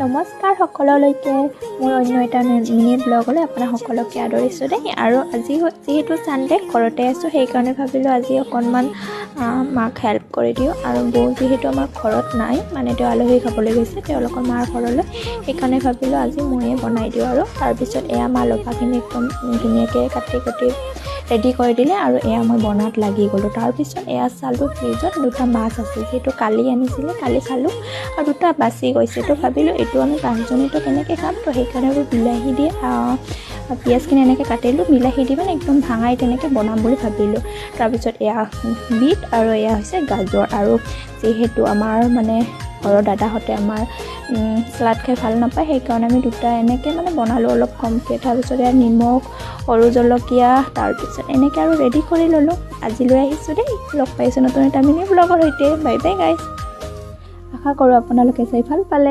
নমস্কাৰ সকলোলৈকে মোৰ অন্য এটা মিনি ব্লগলৈ আপোনাক সকলোকে আদৰিছোঁ দেই। আৰু আজি যিহেতু ছানডে ঘৰতে আছোঁ, সেইকাৰণে ভাবিলোঁ আজি অকণমান মাক হেল্প কৰি দিওঁ। আৰু বৌ যিহেতু আমাৰ ঘৰত নাই, মানে তেওঁ আলহী খাবলৈ গৈছে তেওঁলোকৰ মাৰ ঘৰলৈ, সেইকাৰণে ভাবিলোঁ আজি ময়ে বনাই দিওঁ। আৰু তাৰপিছত এয়া মা লফাখিনি একদম ধুনীয়াকৈ কাটি ৰেডি কৰি দিলে আৰু এয়া মই বনাত লাগি গ'লোঁ। তাৰপিছত এয়া চালোঁ ফ্ৰিজত দুটা মাছ আছে, যিহেতু কালি আনিছিলে, কালি খালোঁ আৰু দুটা বাচি গৈছে। তো ভাবিলোঁ এইটো আমি পাঁচজনীতো কেনেকৈ খাম, তো সেইকাৰণে বিলাহী দি পিঁয়াজখিনি এনেকৈ কাটিলোঁ, বিলাহী দি মানে একদম ভাঙাই তেনেকৈ বনাম বুলি ভাবিলোঁ। তাৰপিছত এয়া বিট আৰু এয়া হৈছে গাজৰ। আৰু যিহেতু আমাৰ মানে ঘৰৰ দাদাহঁতে আমাৰ চালাড খাই ভাল নাপায়, সেইকাৰণে আমি দুটা এনেকৈ মানে বনালোঁ অলপ কমকৈ। তাৰপিছত এয়া নিমখ, সৰু জলকীয়া, তাৰপিছত এনেকৈ আৰু ৰেডি কৰি ল'লোঁ। আজিলৈ আহিছোঁ দেই, লগ পাইছোঁ নতুন এটা মিনি ব্লগৰ সৈতে। Bye bye guys. আশা কৰোঁ আপোনালোকে চাই ভাল পালে।